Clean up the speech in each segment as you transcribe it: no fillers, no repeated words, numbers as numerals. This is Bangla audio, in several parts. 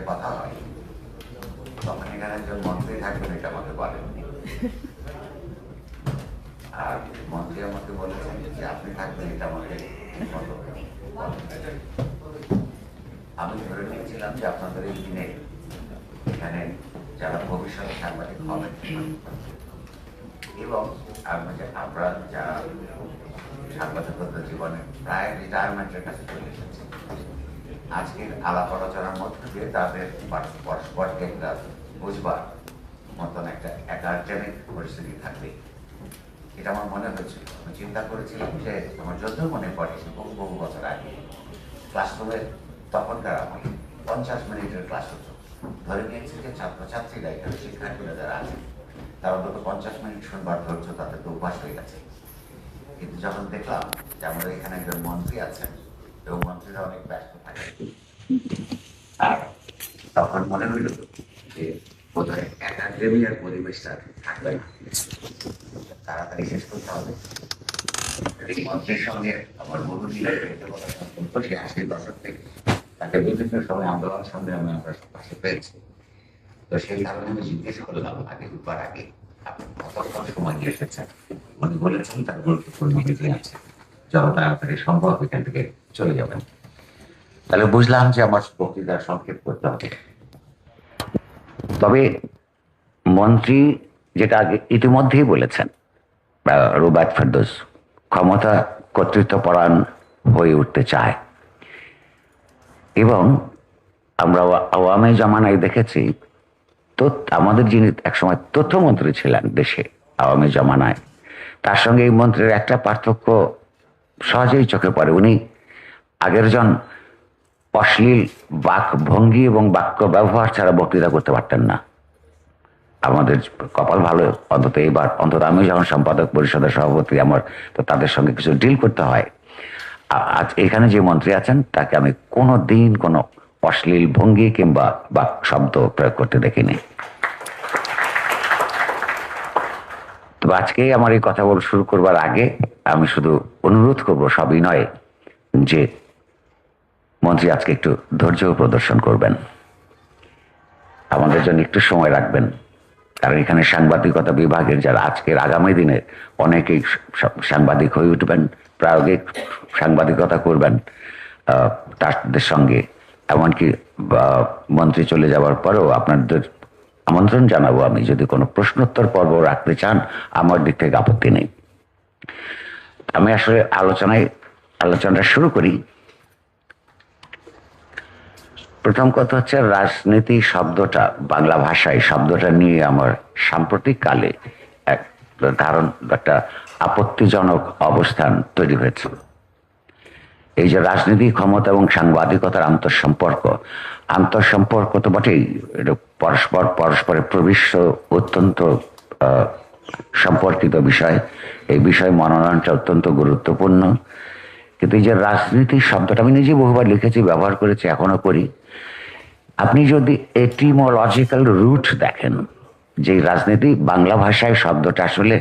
কথা হয় তখন এখানে একজন মন্ত্রী থাকবেন এটা আমাকে বলেননি। আর মন্ত্রী আমাকে বলেছেন যে আপনি থাকবেন এটা আমাকে বলেননি। আমি ধরে নিয়েছিলাম যে আপনাদের এই দিনে এখানে যারা ভবিষ্যৎ সাংবাদিক হবেন এবং আমরা যারা সাংবাদিকতা জীবনে প্রায় রিটায়ারমেন্টের কাছে চলে এসেছি, আজকের আলাপ আলোচনার মধ্যে দিয়ে তাদের পরস্পরকে একটা বুঝবার মতন একটা একাডেমিক পরিস্থিতি থাকবে, এটা আমার মনে হয়েছিল। আমি চিন্তা করেছিলাম যে আমার যদিও মনে পড়ে বহু বহু বছর আগে ক্লাসরুমের তখনকার আমার 50 মিনিটের ক্লাস হতো। ধরে নিয়েছি যে ছাত্রছাত্রীরা এখানে শিক্ষার্থীরা যারা আছে তারা অন্তত 50 মিনিট শুনবার ধৈর্য তাদের তো অভ্যাস হয়ে গেছে। কিন্তু যখন দেখলাম যে আমাদের এখানে একজন মন্ত্রী আছেন এবং মন্ত্রীরা অনেক ব্যস্ত থাকে, আর তখন মনে হইল যে বোধহয় একাডেমিয়ার পরিবেশটা থাকবে না, তাড়াতাড়ি শেষ করতে হবে। এই মন্ত্রীর সঙ্গে আমার বহুদিনের সে 80 দশক থেকে তাকে বিভিন্ন সময় আন্দোলন সংগ্রামে আমরা পাশে পেয়েছি। তো সেই কারণে আমি জিজ্ঞেস করলাম আগে দুবার আগে আপনি কতক্ষণ সময় নিয়ে এসেছেন। উনি বলেছেন তার গুরুত্বপূর্ণ মিটিং আছে, যত তাড়াতাড়ি সম্ভব এখান থেকে চলে যাবেন। তাহলে বুঝলাম যে আমার বক্তৃতার সংক্ষেপ করতে হবে। তবে মন্ত্রী যেটা আগে ইতিমধ্যেই বলেছেন, রুবায়েত ফেরদৌস ক্ষমতা কর্তৃত্বপরায়ণ হয়ে উঠতে চায় এবং আমরা আওয়ামী জামানায় দেখেছি তো আমাদের যিনি একসময় তথ্যমন্ত্রী ছিলেন দেশে আওয়ামী জামানায়, তার সঙ্গে এই মন্ত্রীর একটা পার্থক্য সহজেই চোখে পড়ে। উনি আগের জন অশ্লীল বাক ভঙ্গি এবং বাক্য ব্যবহার ছাড়া বক্তৃতা করতে পারতেন না। আমাদের কপাল ভালো, অন্তত এবার অন্তত আমি যখন সম্পাদক পরিষদের সভাপতি, আমার তো তাদের সঙ্গে কিছু ডিল করতে হয়। আজ এখানে যে মন্ত্রী আছেন তাকে আমি কোনো দিন কোনো অশ্লীল ভঙ্গি কিংবা বাক শব্দ প্রয়োগ করতে দেখিনি। তবে আজকে আমার এই কথা বল শুরু করবার আগে আমি শুধু অনুরোধ করব সবিনয়ে যে মন্ত্রী আজকে একটু ধৈর্য প্রদর্শন করবেন, আমাদের জন্য একটু সময় রাখবেন। কারণ এখানে সাংবাদিকতা বিভাগের যারা আজকের আগামী দিনে অনেকেই সাংবাদিক হয়ে উঠবেন, প্রায়োগিক সাংবাদিকতা করবেন তাদের সঙ্গে, এমনকি মন্ত্রী চলে যাওয়ার পরেও আপনাদের আমন্ত্রণ জানাবো আমি, যদি কোনো প্রশ্নোত্তর পর্ব রাখতে চান আমার দিক থেকে আপত্তি নেই। আমি আসলে আলোচনাটা শুরু করি। প্রথম কথা হচ্ছে রাজনীতি শব্দটা বাংলা ভাষায় শব্দটা নিয়ে আমার সাম্প্রতিক কালে একটা আপত্তিজনক অবস্থান তৈরি হয়েছে। এই যে রাজনীতি ক্ষমতা এবং সাংবাদিকতার আন্তঃসম্পর্ক তো বটেই, এটা পরস্পরের প্রবিষ্ট অত্যন্ত সম্পর্কিত বিষয়। এই বিষয়ে মনোনয়নটা অত্যন্ত গুরুত্বপূর্ণ। কিন্তু এই যে রাজনীতি শব্দটা আমি নিজে বহুবার লিখেছি, ব্যবহার করেছি, এখনো করি। আপনি যদি এটিমোলজিক্যাল রুট দেখেন যে রাজনীতি বাংলা ভাষায় শব্দটা আসলে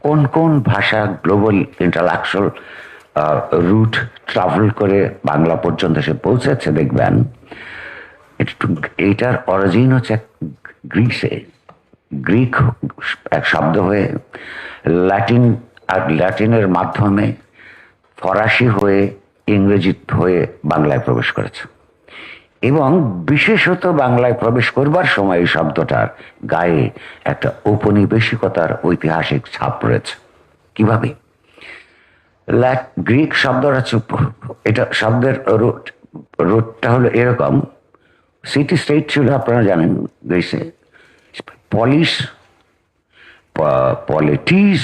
কোন কোন ভাষা গ্লোবাল ইন্টালেকচুয়াল রুট ট্রাভেল করে বাংলা পর্যন্ত এসে পৌঁছেছে, দেখবেন এইটার অরিজিন হচ্ছে গ্রিসে, গ্রিক এক শব্দ হয়ে ল্যাটিন, আর ল্যাটিনের মাধ্যমে ফরাসি হয়ে ইংরেজি হয়ে বাংলায় প্রবেশ করেছে। এবং বিশেষত বাংলায় প্রবেশ করবার সময় এই শব্দটার গায়ে একটা ঔপনিবেশিকতার ঐতিহাসিক ছাপ রয়েছে। কিভাবে? গ্রিক শব্দটা এটা শব্দের রুটটা হলো এরকম। সিটি স্টেট ছিল আপনারা জানেন গ্রিসে, পলিটিস,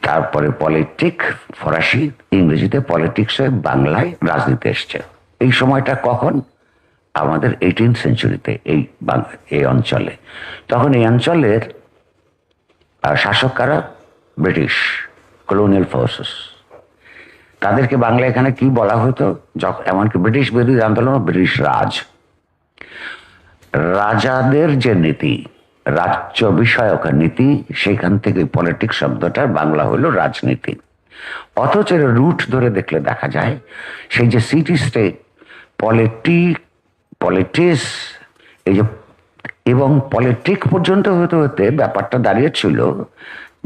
তারপরে পলিটিক ফরাসি, ইংরেজিতে পলিটিক্স হয়ে বাংলায় রাজনীতি এসছে। এই সময়টা কখন? আমাদের 18th সেঞ্চুরিতে এই অঞ্চলে। তখন এই অঞ্চলের শাসক কারা? British colonial forces. তাদেরকে বাংলা এখানে কি বলা হতো? এমনকি ব্রিটিশ বিরোধী আন্দোলন, ব্রিটিশ রাজাদের যে নীতি, রাজ্য বিষয়ক নীতি, সেখান থেকে পলিটিক্স শব্দটার বাংলা হলো রাজনীতি। অথচ রুট ধরে দেখলে দেখা যায় সেই যে সিটি স্টেট পলিটিক পলিটিক্স, এই যে এবং পলিটিক পর্যন্ত হতে হতে ব্যাপারটা দাঁড়িয়েছিল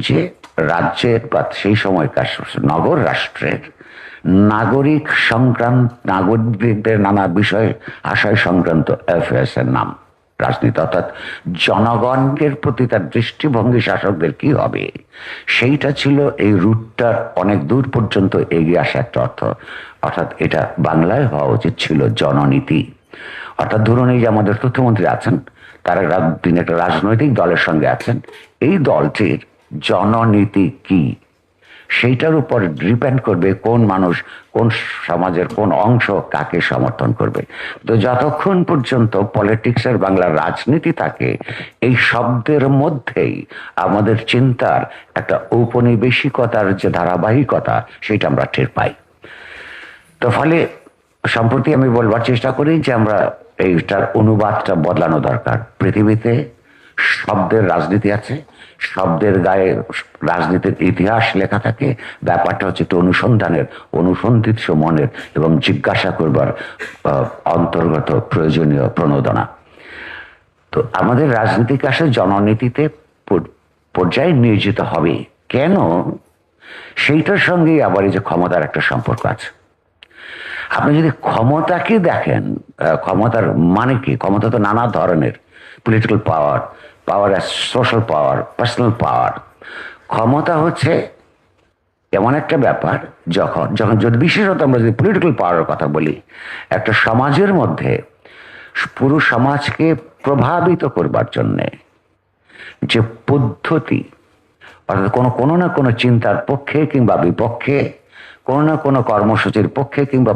যে রাজ্যের বা সেই সময়কার নগর রাষ্ট্রের নাগরিক সংক্রান্ত, নাগরিকদের নানা বিষয় আশয় সংক্রান্ত অ্যাফেয়ার্স এর নাম রাজনীতি, অর্থাৎ জনগণের প্রতি তার দৃষ্টিভঙ্গি শাসকদের কি হবে, সেইটা ছিল এই রুটটার অনেক দূর পর্যন্ত এগিয়ে আসা একটা অর্থ। অর্থাৎ এটা বাংলায় হওয়া উচিত ছিল জননীতি। অর্থাৎ ধরুন, এই যে আমাদের তথ্যমন্ত্রী আছেন, তারা তিনি একটা রাজনৈতিক দলের সঙ্গে আছেন, এই দলটির জননীতি কি সেইটার উপর ডিপেন্ড করবে কোন মানুষ, কোন সমাজের কোন অংশ কাকে সমর্থন করবে। তো যতক্ষণ পর্যন্ত পলিটিক্সের বাংলার রাজনীতি থাকে, এই শব্দের মধ্যেই আমাদের চিন্তার একটা ঔপনিবেশিকতার যে ধারাবাহিকতা সেটা আমরা টের পাই। তো ফলে সম্প্রতি আমি বলবার চেষ্টা করি যে আমরা এইটার অনুবাদটা বদলানো দরকার। পৃথিবীতে শব্দের রাজনীতি আছে, শব্দের গায়ে রাজনীতির ইতিহাস লেখা থাকে। ব্যাপারটা হচ্ছে একটু অনুসন্ধানের, অনুসন্ধিত মনের এবং জিজ্ঞাসা করবার অন্তর্গত প্রয়োজনীয় প্রণোদনা। তো আমাদের রাজনীতিকে আসলে জননীতিতে পর্যায়ে নিয়োজিত হবে কেন, সেইটার সঙ্গেই আবার এই যে ক্ষমতার একটা সম্পর্ক আছে। আপনি যদি ক্ষমতাকে দেখেন, ক্ষমতার মানে কি? ক্ষমতা তো নানা ধরনের, political power, power as social power, personal power. ক্ষমতা হচ্ছে এমন একটা ব্যাপার, যখন যখন যদি বিশেষত আমরা যদি পলিটিক্যাল পাওয়ারের কথা বলি, একটা সমাজের মধ্যে পুরো সমাজকে প্রভাবিত করবার জন্যে যে পদ্ধতি, অর্থাৎ কোনো না কোনো চিন্তার পক্ষে কিংবা বিপক্ষে, কোনো না কোনো কর্মসূচির পক্ষে কিংবা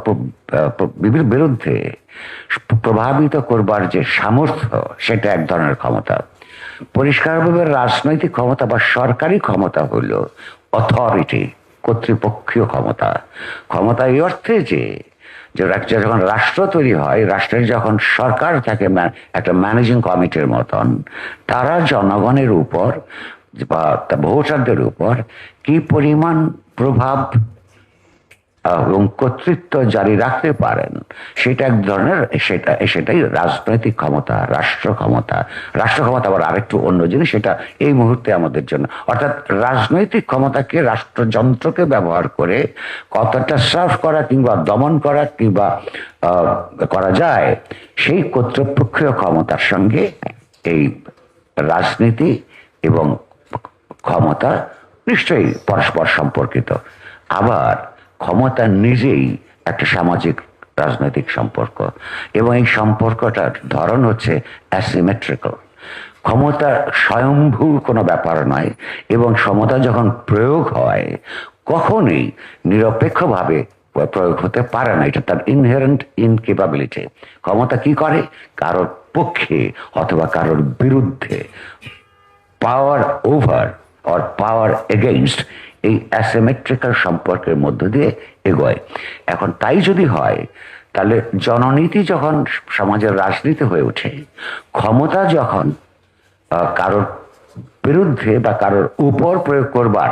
বিরুদ্ধে প্রভাবিত করবার যে সামর্থ্য, সেটা এক ধরনের ক্ষমতা। পরিষ্কারভাবে রাজনৈতিক ক্ষমতা বা সরকারি ক্ষমতা হইল অথরিটি, কর্তৃপক্ষীয় ক্ষমতা। ক্ষমতা এই অর্থে যে যখন রাষ্ট্র তৈরি হয়, রাষ্ট্রের যখন সরকার থাকে একটা ম্যানেজিং কমিটির মতন, তারা জনগণের উপর বা ভোটারদের উপর কি পরিমাণ প্রভাব এবং কর্তৃত্ব জারি রাখতে পারেন, সেটা এক ধরনের, সেটাই রাজনৈতিক ক্ষমতা, রাষ্ট্র ক্ষমতা। রাষ্ট্র ক্ষমতা আবার আরেকটু অন্য জিনিস, সেটা এই মুহূর্তে আমাদের জন্য। অর্থাৎ রাজনৈতিক ক্ষমতাকে, রাষ্ট্রযন্ত্রকে ব্যবহার করে কতটা সার্ভ করা কিংবা দমন করা কিংবা করা যায়, সেই কর্তৃপক্ষীয় ক্ষমতার সঙ্গে এই রাজনীতি এবং ক্ষমতা নিশ্চয়ই পরস্পর সম্পর্কিত। আবার ক্ষমতা নিজেই একটা সামাজিক রাজনৈতিক সম্পর্ক, এবং এই সম্পর্কটার ধরন হচ্ছে অ্যাসিমেট্রিক্যাল। ক্ষমতা স্বয়ংভূ কোনো ব্যাপার নয়, এবং ক্ষমতা যখন প্রয়োগ হয় কখনোই নিরপেক্ষভাবে প্রয়োগ হতে পারে না। এটা তার ইনহেরেন্ট ইনকেপাবিলিটি। ক্ষমতা কি করে? কারোর পক্ষে অথবা কারোর বিরুদ্ধে, পাওয়ার ওভার অর পাওয়ার এগেইনস্ট, এই অ্যাসিমেট্রিক্যাল সম্পর্কের মধ্য দিয়ে এগোয়। এখন তাই যদি হয়, তাহলে জননীতি যখন সমাজের রাজনীতি হয়ে ওঠে, ক্ষমতা যখন কারোর বিরুদ্ধে বা কারোর উপর প্রয়োগ করবার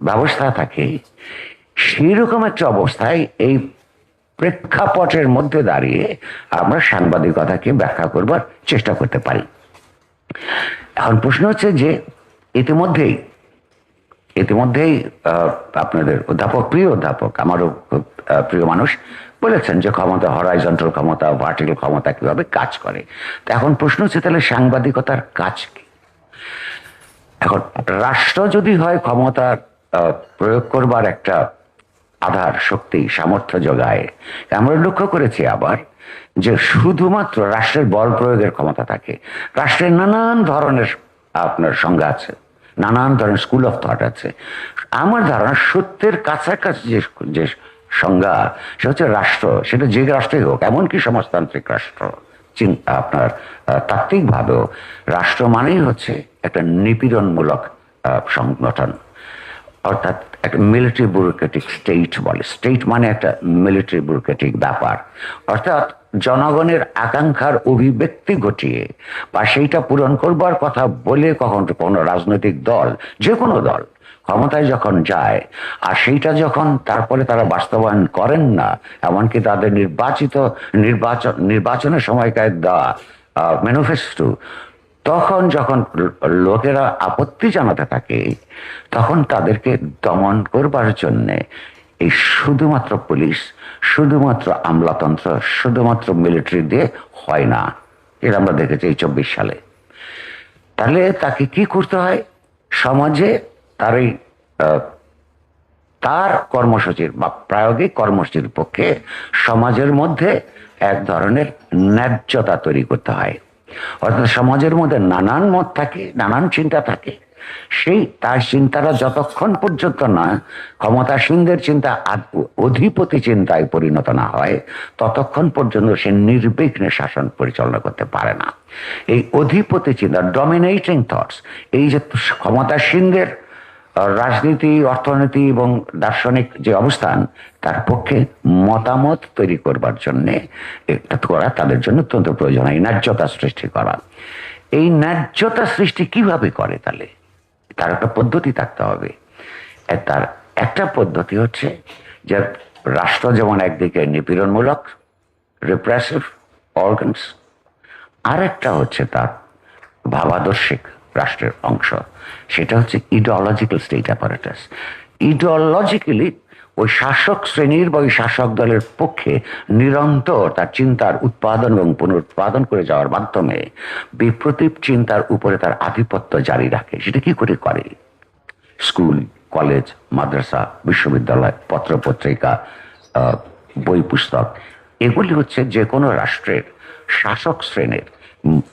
ব্যবস্থা থাকে, সেই রকম একটা অবস্থায় এই প্রেক্ষাপটের মধ্যে দাঁড়িয়ে আমরা সাংবাদিকতাকে ব্যাখ্যা করবার চেষ্টা করতে পারি। এখন প্রশ্ন হচ্ছে যে ইতিমধ্যেই আপনাদের অধ্যাপক, প্রিয় অধ্যাপক, আমারও খুব প্রিয় মানুষ, বলেছেন যে ক্ষমতা, হরাইজন্টাল ক্ষমতা, ভার্টিক্যাল ক্ষমতা কিভাবে কাজ করে। তো এখন প্রশ্ন হচ্ছে, তাহলে সাংবাদিকতার কাজ কি? এখন রাষ্ট্র যদি হয় ক্ষমতার প্রয়োগ করবার একটা আধার, শক্তি, সামর্থ্য যোগায়, আমরা লক্ষ্য করেছি আবার যে শুধুমাত্র রাষ্ট্রের বল প্রয়োগের ক্ষমতা থাকে। রাষ্ট্রের নানান ধরনের আপনার সংজ্ঞা আছে, নানান ধরনের স্কুল অফ থট আছে। আমার ধারণা সত্যের কাছাকাছি যে সংজ্ঞা, সে হচ্ছে রাষ্ট্র, সেটা যে রাষ্ট্রই হোক, এমনকি সমাজতান্ত্রিক রাষ্ট্র, আপনার তাত্ত্বিকভাবেও রাষ্ট্র মানেই হচ্ছে একটা নিপীড়নমূলক সংগঠন। অর্থাৎ একটা মিলিটারি ব্যুরোক্রেটিক স্টেট বলে। স্টেট মানে একটা মিলিটারি ব্যুরোক্রেটিক ব্যাপার। অর্থাৎ জনগণের আকাঙ্ক্ষার অভিব্যক্তি ঘটিয়ে বা সেইটা পূরণ করবার কথা বলে কখন কোনো রাজনৈতিক দল, যে কোনো দল, ক্ষমতায় যখন যায় আর সেইটা যখন তারপরে তারা বাস্তবায়ন করেন না, এমনকি তাদের নির্বাচনের সময়কার দেওয়া ম্যানিফেস্টো, তখন যখন লোকেরা আপত্তি জানাতে থাকে, তখন তাদেরকে দমন করবার জন্যে এই শুধুমাত্র পুলিশ, শুধুমাত্র আমলাতন্ত্র, শুধুমাত্র মিলিটারি দিয়ে হয় না। এটা আমরা দেখেছি এই 24 সালে। তাহলে তাকে কি করতে হয়? সমাজে তার এই তার কর্মসূচির বা প্রায়োগিক কর্মসূচির পক্ষে সমাজের মধ্যে এক ধরনের ন্যায্যতা তৈরি করতে হয়। অর্থাৎ সমাজের মধ্যে নানান মত থাকে, নানান চিন্তা থাকে, সেই তার চিন্তাটা যতক্ষণ পর্যন্ত না ক্ষমতাসীনদের চিন্তা অধিপতি চিন্তায় পরিণত না হয়, ততক্ষণ পর্যন্ত সে নির্বিঘ্নে শাসন পরিচালনা করতে পারে না। এই অধিপতি চিন্তা, ডমিনেটিং থটস, এই যে ক্ষমতাসীনদের রাজনীতি, অর্থনীতি এবং দার্শনিক যে অবস্থান, তার পক্ষে মতামত তৈরি করবার জন্যে এটা করা তাদের জন্য অত্যন্ত প্রয়োজন, এই ন্যায্যতা সৃষ্টি করা। এই ন্যায্যতা সৃষ্টি কিভাবে করে? তাহলে তার একটা পদ্ধতি থাকতে হবে। তার একটা পদ্ধতি হচ্ছে যে রাষ্ট্র যেমন একদিকে নিপীড়নমূলক, রিপ্রেসিভ অর্গানস, আরেকটা হচ্ছে তার ভাবাদর্শিক রাষ্ট্রের অংশ, সেটা হচ্ছে ইডিওলজিক্যাল স্টেট অ্যাপারেটাস। ইডিওলজিক্যালি ওই শাসক শ্রেণীর বা ওই শাসক দলের পক্ষে নিরন্তর তার চিন্তার উৎপাদন এবং পুনরুৎপাদন করে যাওয়ার মাধ্যমে বিপ্রতীপ চিন্তার উপরে তার আধিপত্য জারি রাখে। সেটা কি করে করে? স্কুল, কলেজ, মাদ্রাসা, বিশ্ববিদ্যালয়, পত্রপত্রিকা, বই পুস্তক, এগুলি হচ্ছে যে কোনো রাষ্ট্রের শাসক শ্রেণীর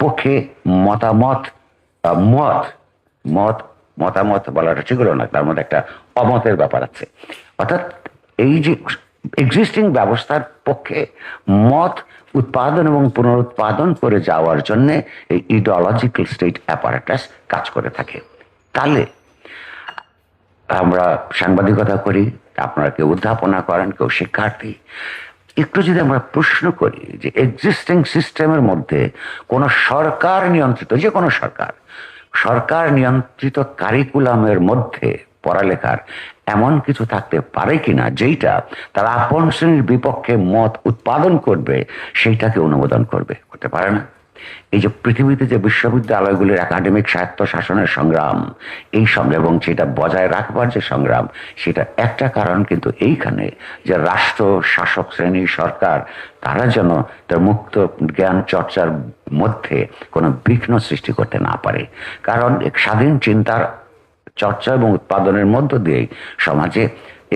পক্ষে মতামত বলাটা ঠিক হলো না, তার মধ্যে একটা অমতের ব্যাপার আছে। অর্থাৎ এই যে এক্সিস্টিং ব্যবস্থার পক্ষে মত উৎপাদন এবং পুনরুৎপাদন করে যাওয়ার জন্য এই ইডিওলজিক্যাল স্টেট অ্যাপারেটাস কাজ করে থাকে। তাহলে আমরা সাংবাদিকতা করি, আপনারা কেউ অধ্যাপনা করেন, কেউ শিক্ষার্থী, একটু যদি আমরা প্রশ্ন করি যে এক্সিস্টিং সিস্টেমের মধ্যে কোন সরকার নিয়ন্ত্রিত, যে কোনো সরকার নিয়ন্ত্রিত কারিকুলামের মধ্যে পড়ালেখার এমন কিছু থাকতে পারে কিনা যেটা তারা আপন শ্রেণীর বিপক্ষে মত উৎপাদন করবে, সেইটাকে অনুমোদন করতে পারে না। এই যে পৃথিবীতে যে বিশ্ববিদ্যালয়গুলির একাডেমিক স্বায়ত্ত শাসনের সংগ্রাম, এই সংগ্রাম এবং সেটা বজায় রাখবার যে সংগ্রাম, সেটা একটা কারণ কিন্তু এইখানে যে রাষ্ট্র, শাসক শ্রেণী, সরকার, তারা যেন তার মুক্ত জ্ঞান চর্চার মধ্যে কোনো বিঘ্ন সৃষ্টি করতে না পারে। কারণ স্বাধীন চিন্তার চর্চা এবং উৎপাদনের মধ্য দিয়েই সমাজে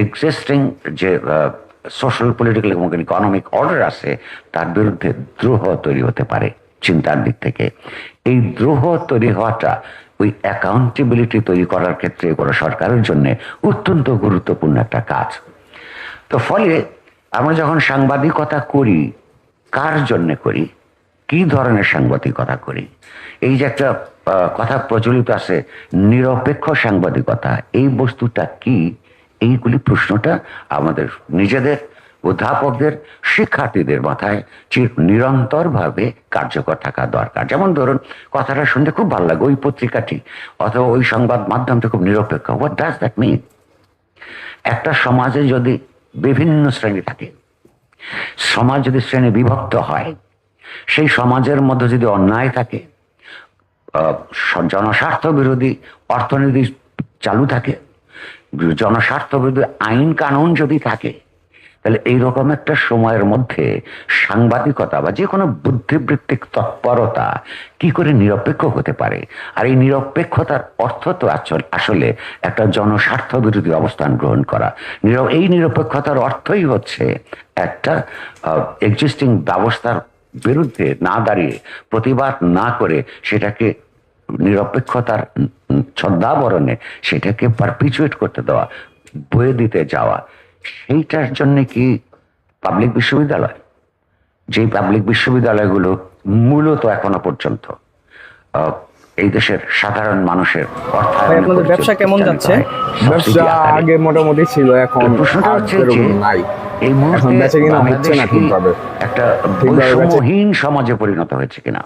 এক্সিস্টিং যে সোশ্যাল, পলিটিক্যাল এবং ইকোনমিক অর্ডার আছে, তার বিরুদ্ধে দ্রোহ তৈরি হতে পারে চিন্তার দিক থেকে। এই দ্রোহ তৈরি হওয়াটা ওই অ্যাকাউন্টেবিলিটি তৈরি করার ক্ষেত্রে কোনো সরকারের জন্য অত্যন্ত গুরুত্বপূর্ণ একটা কাজ। তো ফলে আমরা যখন সাংবাদিকতা করি, কার জন্য করি, কি ধরনের সাংবাদিকতা করি? এই যে একটা কথা প্রচলিত আছে, নিরপেক্ষ সাংবাদিকতা, এই বস্তুটা কি? এইগুলি প্রশ্নটা আমাদের নিজেদের, অধ্যাপকদের, শিক্ষার্থীদের মাথায় নিরন্তরভাবে কার্যকর থাকা দরকার। যেমন ধরুন, কথাটা শুনতে খুব ভালো লাগে, ওই পত্রিকাটি অথবা ওই সংবাদ মাধ্যমটা খুব নিরপেক্ষ। What does that mean? একটা সমাজে যদি বিভিন্ন শ্রেণী থাকে, সমাজ যদি শ্রেণী বিভক্ত হয়, সেই সমাজের মধ্যে যদি অন্যায় থাকে, জনস্বার্থ বিরোধী অর্থনীতি চালু থাকে, জনস্বার্থ বিরোধী আইন কানুন যদি থাকে, তাহলে এইরকম একটা সময়ের মধ্যে সাংবাদিকতা বা যে কোনো বুদ্ধিবৃত্তিক তৎপরতা কি করে নিরপেক্ষ হতে পারে? আর এই নিরপেক্ষতার অর্থ তো আসলে একটা জনস্বার্থ বিরোধী অবস্থান গ্রহণ করা। এই নিরপেক্ষতার অর্থই হচ্ছে একটা এক্সিস্টিং ব্যবস্থার বিরুদ্ধে না দাঁড়িয়ে, প্রতিবাদ না করে, সেটাকে নিরপেক্ষতার ছদ্মাবরণে সেটাকে পারপিচুয়েট করতে দেওয়া, বয়ে দিতে যাওয়া, সেইটার জন্য কি পাবলিক বিশ্ববিদ্যালয়, যে পাবলিক বিশ্ববিদ্যালয়গুলো মূলত এখনো পর্যন্ত এই দেশের সাধারণ মানুষের ব্যবসা কেমন যাচ্ছে? ব্যবসা আগে মোটামুটি ছিল, এখন প্রশ্নটা হচ্ছে যে নাই। এই মুহূর্তে বেচে কিনা হচ্ছে বাংলাদেশ না কি ঠিকভাবে। একটা ঠিকভাবে বেচে বৈষম্যহীন সমাজে পরিণত হয়েছে কিনা?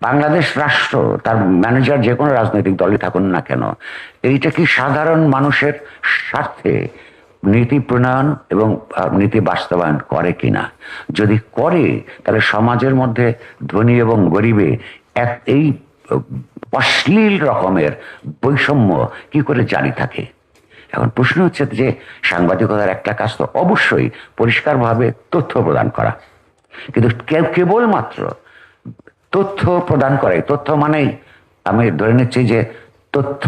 বাংলাদেশ রাষ্ট্র, তার ম্যানেজার যে কোনো রাজনৈতিক দলই থাকুন না কেন, এইটা কি সাধারণ মানুষের স্বার্থে নীতি প্রণয়ন এবং নীতি বাস্তবায়ন করে কিনা? যদি করে, তাহলে সমাজের মধ্যে ধনী এবং গরিবে এই অশ্লীল রকমের বৈষম্য কি করে জারি থাকে? এখন প্রশ্ন হচ্ছে যে সাংবাদিকতার একটা কাজ তো অবশ্যই পরিষ্কারভাবে তথ্য প্রদান করা, কিন্তু কেবলমাত্র তথ্য প্রদান করে। তথ্য মানেই আমি ধরে নিচ্ছি যে তথ্য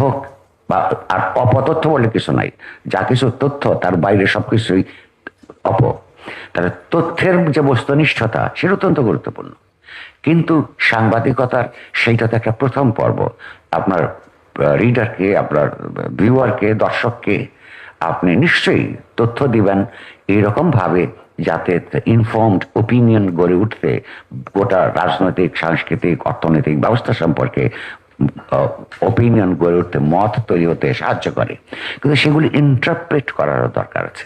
বা আর অপতথ্য বলে কিছু নাই, যা কিছু তথ্য তার বাইরে সবকিছুই তাহলে তথ্যের যে বস্তুনিষ্ঠতা সেটা অত্যন্ত গুরুত্বপূর্ণ। কিন্তু সাংবাদিকতার সেইটা তো একটা প্রথম পর্ব। আপনার রিডারকে, আপনার ভিউয়ারকে, দর্শককে আপনি নিশ্চয়ই তথ্য দিবেন এইরকম ভাবে যাতে ইনফর্মড ওপিনিয়ন গড়ে উঠতে, গোটা রাজনৈতিক, সাংস্কৃতিক, অর্থনৈতিক ব্যবস্থা সম্পর্কে ওপিনিয়ন গড়ে উঠতে, মত তৈরি হতে সাহায্য করে। কিন্তু সেগুলি ইন্টারপ্রেট করারও দরকার আছে।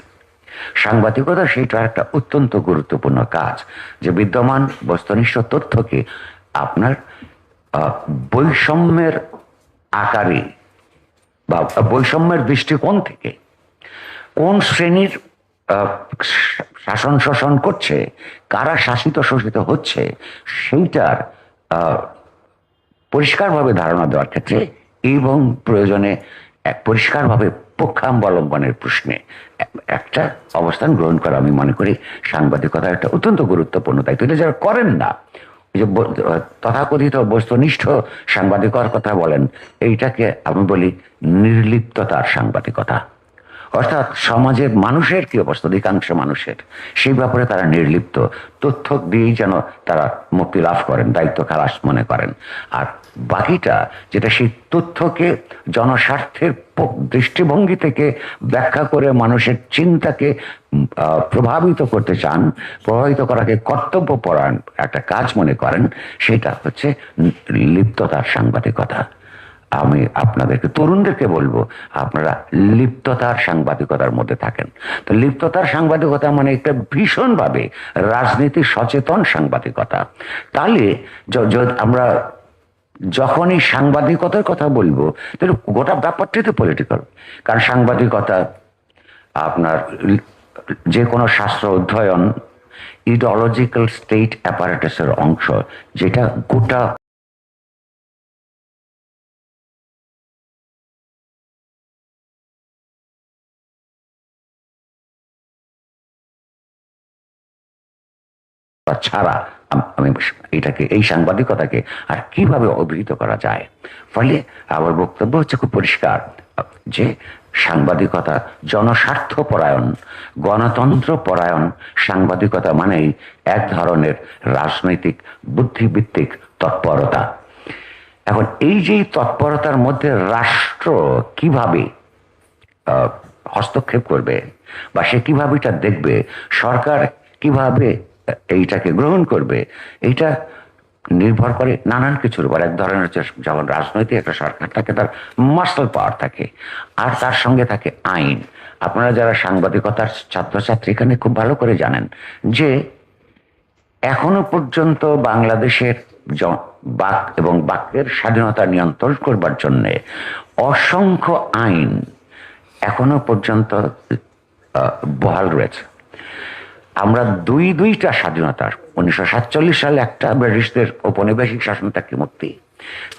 সাংবাদিকতা সেইটা একটা অত্যন্ত গুরুত্বপূর্ণ কাজ, যে বিদ্যমান বস্তুনিষ্ঠ তথ্যকে আপনার বৈষম্যের আকারে বা বৈষম্যের দৃষ্টিকোণ থেকে কোন শ্রেণীর শাসন শোষণ করছে, কারা শাসিত শোষিত হচ্ছে, সেইটার পরিষ্কারভাবে ধারণা দেওয়ার ক্ষেত্রে এবং প্রয়োজনে পরিষ্কারভাবে পক্ষাবলম্বনের প্রশ্নে একটা অবস্থান গ্রহণ করা আমি মনে করি সাংবাদিকতার একটা অত্যন্ত গুরুত্বপূর্ণ দায়িত্ব। এটা যারা করেন না, যে তথাকথিত বস্তুনিষ্ঠ সাংবাদিকতার কথা বলেন, এইটাকে আমি বলি নির্লিপ্ততার সাংবাদিকতা। অর্থাৎ সমাজের মানুষের কি অবস্থা, অধিকাংশ মানুষের, সেই ব্যাপারে তারা নির্লিপ্ত, তথ্য দিয়েই যেন তারা মুক্তি লাভ করেন, দায়িত্ব খালাস মনে করেন। আর বাকিটা যেটা সেই তথ্যকে জনস্বার্থের দৃষ্টিভঙ্গি থেকে ব্যাখ্যা করে মানুষের চিন্তাকে প্রভাবিত করতে চান, প্রভাবিত করাকে কর্তব্যপরায়ণ একটা কাজ মনে করেন, সেটা হচ্ছে লিপ্ততার সাংবাদিকতা। আমি আপনাদেরকে, তরুণদেরকে বলবো, আপনারা লিপ্ততার সাংবাদিকতার মধ্যে থাকেন। তো লিপ্ততার সাংবাদিকতা মানে একটা ভীষণভাবে রাজনীতি সচেতন সাংবাদিকতা। তাহলে আমরা যখনই সাংবাদিকতার কথা বলবো, তাহলে গোটা ব্যাপারটাই তো পলিটিক্যাল। কারণ সাংবাদিকতা আপনার যে কোনো শাস্ত্র অধ্যয়ন ইডিওলজিক্যাল স্টেট অ্যাপারেটাসের অংশ, যেটা গোটা ছাড়া আমি এটাকে, এই সাংবাদিকতাকে আর কিভাবে অভিহিত করা যায়। ফলে আমার বক্তব্য হচ্ছে খুব পরিষ্কার যে সাংবাদিকতা জনস্বার্থ পরায়ণ, গণতন্ত্র পরায়ণ সাংবাদিকতা মানেই এক ধরনের রাজনৈতিক বুদ্ধিভিত্তিক তৎপরতা। এখন এই যে তৎপরতার মধ্যে রাষ্ট্র কিভাবে হস্তক্ষেপ করবে বা সে কিভাবে এটা দেখবে, সরকার কিভাবে এইটাকে গ্রহণ করবে, এইটা নির্ভর করে নানান কিছুর উপর। এক ধরনের যেমন রাজনৈতিক একটা সরকার থাকে, তার মাসল পাওয়ার থাকে, আর তার সঙ্গে থাকে আইন। আপনারা যারা সাংবাদিকতার ছাত্রছাত্রী এখানে খুব ভালো করে জানেন যে এখনো পর্যন্ত বাংলাদেশের বাক এবং বাক্যের স্বাধীনতা নিয়ন্ত্রণ করবার জন্য অসংখ্য আইন এখনো পর্যন্ত বহাল রয়েছে। আমরা দুইটা স্বাধীনতার, 1947 সালে একটা ব্রিটিশদের ঔপনিবেশিক শাসন থেকে মুক্তি,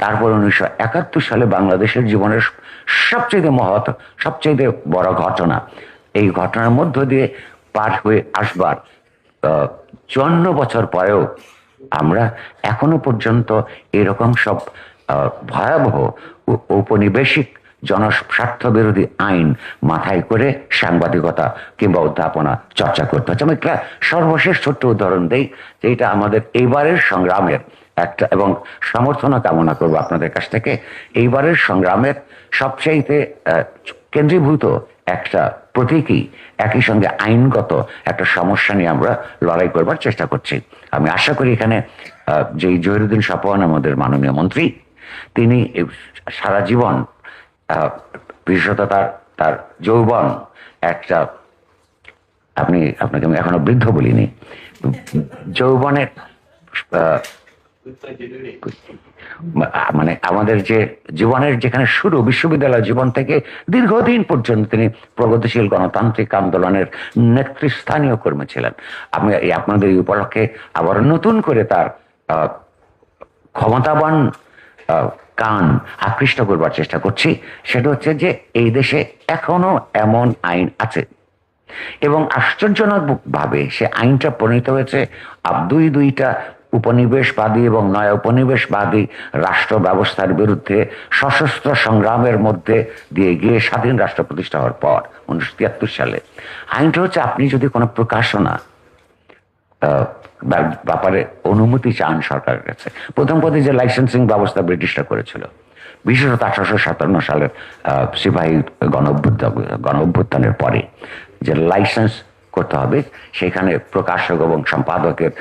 তারপর 1971 সালে বাংলাদেশের জীবনের সবচেয়ে মহৎ, সবচেয়ে বড় ঘটনা, এই ঘটনার মধ্য দিয়ে পার হয়ে আসবার 54 বছর পরেও আমরা এখনো পর্যন্ত এরকম সব ভয়াবহ ঔপনিবেশিক জনস্বার্থ বিরোধী আইন মাথায় করে সাংবাদিকতা কিংবা অধ্যাপনা চর্চা করতে হচ্ছে। আমি একটা সর্বশেষ ছোট্ট উদাহরণ দেই, যে এটা আমাদের এইবারের সংগ্রামের একটা, এবং সমর্থনা কামনা করবো আপনাদের কাছ থেকে, এইবারের সংগ্রামের সবচাইতে কেন্দ্রীভূত একটা প্রতীকী, একই সঙ্গে আইনগত একটা সমস্যা নিয়ে আমরা লড়াই করবার চেষ্টা করছি। আমি আশা করি এখানে যে জহিরুদ্দিন স্বপন আমাদের মাননীয় মন্ত্রী, তিনি সারা জীবন বিশেষত তার যৌবন একটা আপনাকে আমি এখনো বৃদ্ধ বলিনি, যৌবনের মানে আমাদের যে জীবনের যেখানে শুরু বিশ্ববিদ্যালয় জীবন থেকে দীর্ঘদিন পর্যন্ত তিনি প্রগতিশীল গণতান্ত্রিক আন্দোলনের নেতৃস্থানীয় কর্মী ছিলেন। আমি আপনাদের এই উপলক্ষে আবার নতুন করে তার ক্ষমতাবান কান আকৃষ্ট করবার চেষ্টা করছি। সেটা হচ্ছে যে এই দেশে এখনো এমন আইন আছে এবং আশ্চর্যজনক ভাবে সে আইনটা প্রণীত হয়েছে দুইটা উপনিবেশবাদী এবং নয়া উপনিবেশবাদী রাষ্ট্র ব্যবস্থার বিরুদ্ধে সশস্ত্র সংগ্রামের মধ্যে দিয়ে গিয়ে স্বাধীন রাষ্ট্র প্রতিষ্ঠা হওয়ার পর 1973 সালে। আইনটা হচ্ছে আপনি যদি কোনো প্রকাশনা ব্যাপারে অনুমতি চান সরকারের কাছে, প্রথম পথে যে লাইসেন্সিং ব্যবস্থা ব্রিটিশরা করেছিল, বিশেষত 1857 সালের সিপাহী গণ অভ্যুত্থানের পরে যে লাইসেন্স করতে হবে, সেখানে প্রকাশক এবং সম্পাদকের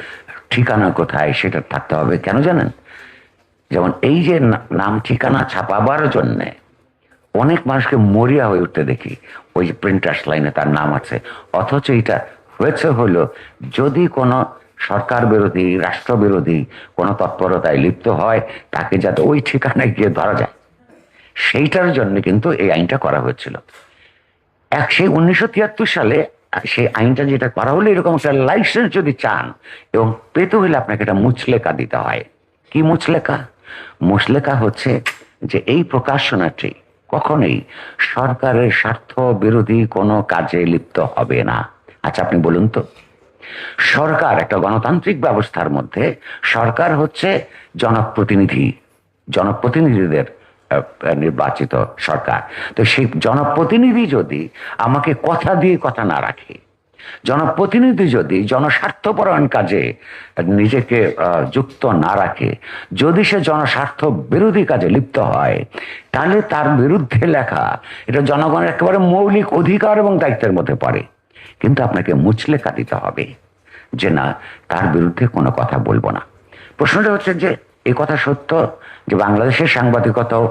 ঠিকানা কোথায় সেটা থাকতে হবে। কেন জানেন? যেমন এই যে নাম ঠিকানা ছাপাবার জন্যে অনেক মানুষকে মরিয়া হয়ে উঠতে দেখি, ওই যে প্রিন্টার্স লাইনে তার নাম আছে, অথচ এটা হয়েছে হলো যদি কোনো সরকার বিরোধী রাষ্ট্র বিরোধী কোনো তৎপরতায় লিপ্ত হয় তাকে যাতে ওই ঠিকানায় গিয়ে ধরা যায়, সেইটার জন্য কিন্তু এই আইনটা করা হয়েছিল। সেই 1973 সালে সেই আইনটা যেটা করা হলো, এরকম একটা লাইসেন্স যদি চান এবং পেতে হলে আপনাকে একটা মুচলেখা দিতে হয়। কি মুচলেখা? মুচলেখা হচ্ছে যে এই প্রকাশনাটি কখনোই সরকারের স্বার্থ বিরোধী কোনো কাজে লিপ্ত হবে না। আচ্ছা আপনি বলুন তো, সরকার একটা গণতান্ত্রিক ব্যবস্থার মধ্যে সরকার হচ্ছে জনপ্রতিনিধিদের নির্বাচিত সরকার। তো সেই জনপ্রতিনিধি যদি আমাকে কথা দিয়ে কথা না রাখে, জনপ্রতিনিধি যদি জনস্বার্থপরায়ণ কাজে নিজেকে যুক্ত না রাখে, যদি সে জনস্বার্থ বিরোধী কাজে লিপ্ত হয়, তাহলে তার বিরুদ্ধে লেখা এটা জনগণের একেবারে মৌলিক অধিকার এবং দায়িত্বের মধ্যে পড়ে। কিন্তু আপনাকে মুচলেখা দিতে হবে যে না, তার বিরুদ্ধে কোনো কথা বলবো না। প্রশ্নটা হচ্ছে যে এই কথা সত্য যে বাংলাদেশের সাংবাদিকতাও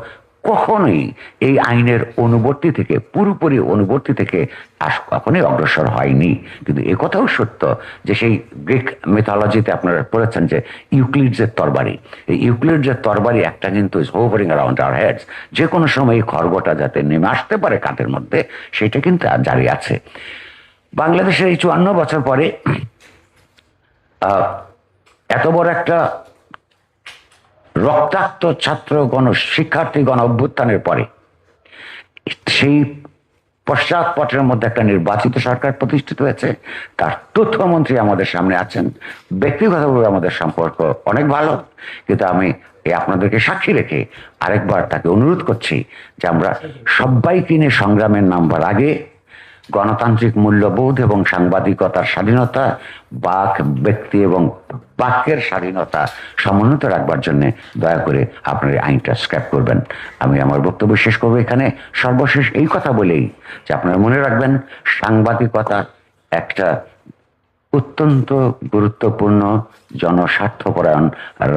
কখনোই এই আইনের অনুবর্তী থেকে পুরোপুরি অনুবর্তী থেকে কখনোই অগ্রসর হয়নি। কিন্তু এ কথাও সত্য যে সেই গ্রিক মিথোলজিতে আপনারা পড়েছেন যে ইউক্লিডসের তরবারি, এই ইউক্লিডসের তরবারি একটা কিন্তু ইজ হোভারিং অ্যারাউন্ড আওয়ার হেডস, যে কোনো সময় এই খড়গটা যাতে নেমে আসতে পারে কাঁধের মধ্যে, সেটা কিন্তু জারি আছে। বাংলাদেশের এই 54 বছর পরে এত বড় একটা রক্তাক্ত শিক্ষার্থী গণ অভ্যুত্থানের পরে সেই পশ্চাৎপটের মধ্যে একটা নির্বাচিত সরকার প্রতিষ্ঠিত হয়েছে। তার তথ্যমন্ত্রী আমাদের সামনে আছেন। ব্যক্তিগতভাবে আমাদের সম্পর্ক অনেক ভালো, কিন্তু আমি আপনাদেরকে সাক্ষী রেখে আরেকবার তাকে অনুরোধ করছি যে আমরা সবাইকে নিয়ে সংগ্রামের নামবার আগে গণতান্ত্রিক মূল্যবোধ এবং সাংবাদিকতার স্বাধীনতা, ব্যক্তি এবং বাক্যের স্বাধীনতা সমুন্নত রাখবার জন্য দয়া করে আপনার আইনটা স্ক্র্যাপ করবেন। আমি আমার বক্তব্য শেষ করবো এখানে। সর্বশেষ এই কথা বলেই যে আপনারা মনে রাখবেন, সাংবাদিকতা একটা অত্যন্ত গুরুত্বপূর্ণ জনস্বার্থপরায়ণ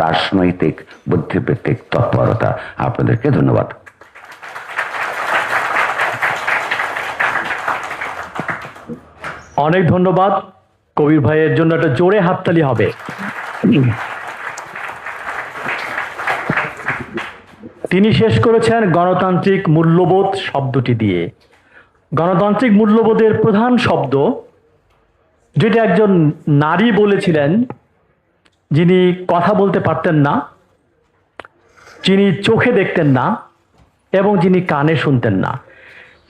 রাজনৈতিক বুদ্ধিবৃত্তিক তৎপরতা। আপনাদেরকে ধন্যবাদ। অনেক ধন্যবাদ। কবির ভাইয়ের জন্য একটা জোরে হাততালি হবে। তিনি শেষ করেছেন গণতান্ত্রিক মূল্যবোধ শব্দটি দিয়ে। গণতান্ত্রিক মূল্যবোধের প্রধান শব্দ, যেটা একজন নারী বলেছিলেন, যিনি কথা বলতে পারতেন না, যিনি চোখে দেখতেন না এবং যিনি কানে শুনতেন না,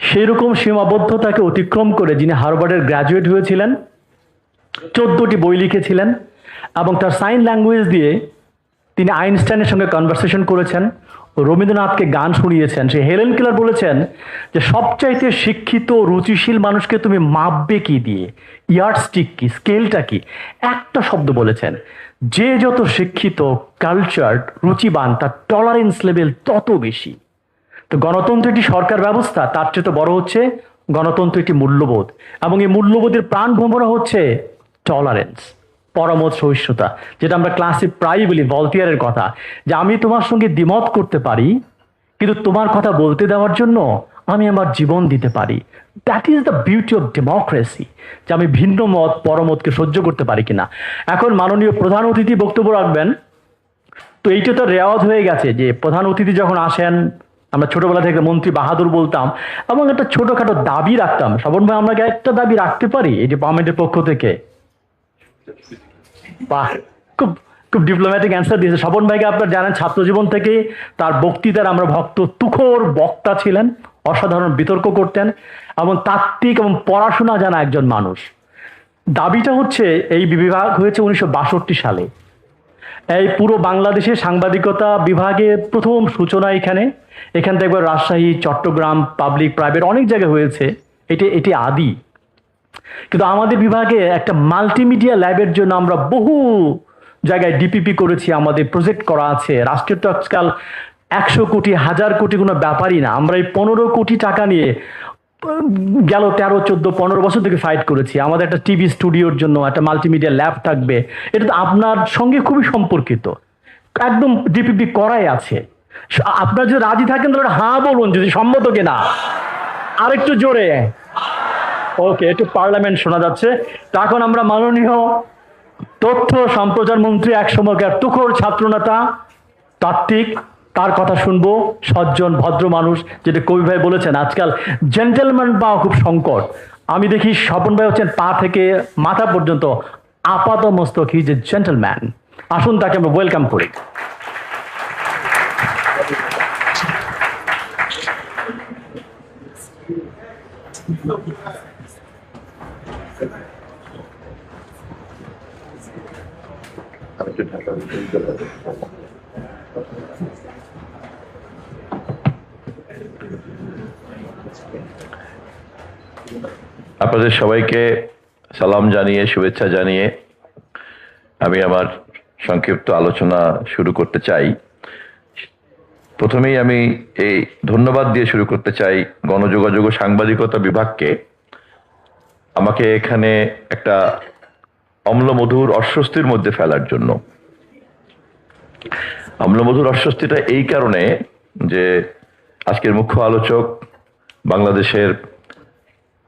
সেরকম সীমাবদ্ধতাকে অতিক্রম করে যিনি হার্ভার্ডের গ্র্যাজুয়েট হয়েছিলেন, 14টি বই লিখেছিলেন এবং তার সাইন ল্যাঙ্গুয়েজ দিয়ে তিনি আইনস্টাইনের সঙ্গে কনভারসেশন করেছেন, রবীন্দ্রনাথকে গান শুনিয়েছেন। সে হেলেন কেলার বলেছেন যে সবচাইতে শিক্ষিত রুচিশীল মানুষকে তুমি মাপবে কি দিয়ে, ইয়ার্ডস্টিক কি, স্কেলটা কি? একটা শব্দ বলেছেন, যে যত শিক্ষিত, কালচার্ড, রুচিবান, তার টলারেন্স লেভেল তত বেশি। তো গণতন্ত্র একটি সরকার ব্যবস্থা, তার চেয়ে বড় হচ্ছে গণতন্ত্র একটি মূল্যবোধ, এবং এই মূল্যবোধের প্রাণ ভ্রমরা হচ্ছে টলারেন্স, পরমত সহিষ্ণুতা, যেটা আমরা ক্লাসে প্রায়ই বলি, ভলটিয়ারের কথা, যে আমি তোমার সঙ্গে দ্বিমত করতে পারি, কিন্তু তোমার কথা বলতে দেওয়ার জন্য আমি আমার জীবন দিতে পারি। That is the beauty of democracy, যে আমি ভিন্ন মত পরমতকে সহ্য করতে পারি কিনা। এখন মাননীয় প্রধান অতিথি বক্তব্য রাখবেন, তো এইটা তো রেওয়াজ হয়ে গেছে যে প্রধান অতিথি যখন আসেন, আমরা ছোটবেলা থেকে মন্ত্রী বাহাদুর বলতাম এবং একটা ছোটখাটো দাবি রাখতাম। শ্রবণ ভাই, আমরা কি একটা দাবি রাখতে পারি এই যে পার্লামেন্টের পক্ষ থেকে? বাহ, খুব খুব ডিপ্লোম্যাটিক অ্যান্সার দিয়েছে স্বপন ভাইকে। আপনারা জানেন ছাত্র জীবন থেকে তার বক্তৃতার আমরা ভক্ত, তুখোর বক্তা ছিলেন, অসাধারণ বিতর্ক করতেন এবং তাত্ত্বিক এবং পড়াশোনা জানা একজন মানুষ। দাবিটা হচ্ছে, এই বিভাগ হয়েছে 1962 সালে। এই পুরো বাংলাদেশে সাংবাদিকতা বিভাগে প্রথম সূচনা এখান থেকে রাজশাহী, চট্টগ্রাম, পাবলিক প্রাইভেট অনেক জায়গায় হয়েছে। এটি আদি। কিন্তু আমাদের বিভাগে একটা মাল্টিমিডিয়া ল্যাবের জন্য আমরা বহু জায়গায় ডিপিপি করেছি, আমাদের প্রজেক্ট করা আছে। রাষ্ট্রের তো আজকাল 100 কোটি 1000 কোটি কোনো ব্যাপারই না। আমরা এই 15 কোটি টাকা নিয়ে গেল 13, 14, 15 বছর থেকে ফাইট করেছি। আমাদের একটা টিভি স্টুডিওর জন্য একটা মাল্টিমিডিয়া ল্যাব থাকবে। এটা তো আপনার সঙ্গে খুবই সম্পর্কিত, একদম ডিপিপি করাই আছে। আপনার যদি রাজি থাকেন তাহলে হ্যাঁ বলুন যদি সম্মত কিনা। আরেকটু জোরে। ওকে, একটু পার্লামেন্ট শোনা যাচ্ছে। তো এখন আমরা মাননীয় তথ্য সম্প্রচার মন্ত্রী, এক সময়কার তুখোর ছাত্রনেতা, তাত্ত্বিক, তার কথা শুনবো। সজ্জন ভদ্র মানুষ, যেটা কবি ভাই বলেছেন আজকাল জেন্টেলম্যান পাওয়া খুব সংকট। আমি দেখি স্বপন ভাই হচ্ছেন পা থেকে মাথা পর্যন্ত আপাত মস্তক, হি ইজ এ জেন্টেলম্যান। আসুন তাকে আমরা ওয়েলকাম করি। আপনাদের সবাইকে সালাম জানিয়ে, শুভেচ্ছা জানিয়ে আমি আমার সংক্ষিপ্ত আলোচনা শুরু করতে চাই। প্রথমেই আমি এই ধন্যবাদ দিয়ে শুরু করতে চাই গণযোগাযোগ ও সাংবাদিকতা বিভাগকে, আমাকে এখানে একটা অম্লমধুর অস্বস্তির মধ্যে ফেলার জন্য। অম্লমধুর অস্বস্তিটা এই কারণে যে আজকের মুখ্য আলোচক বাংলাদেশের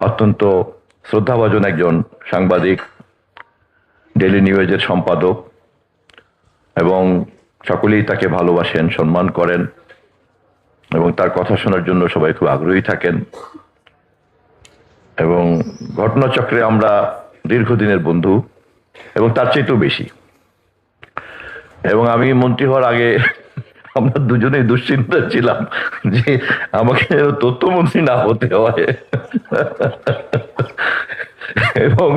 অত্যন্ত শ্রদ্ধাভাজন একজন সাংবাদিক, ডেইলি নিউজের সম্পাদক, এবং সকলেই তাকে ভালোবাসেন, সম্মান করেন এবং তার কথা শোনার জন্য সবাই খুব আগ্রহী থাকেন। এবং ঘটনাচক্রে আমরা দীর্ঘদিনের বন্ধু এবং তার চেয়েও বেশি। এবং আমি মন্ত্রী হওয়ার আগে আমরা দুজনেই দুশ্চিন্তা ছিলাম যে আমাকে তথ্যমন্ত্রী না হতে হয়। এবং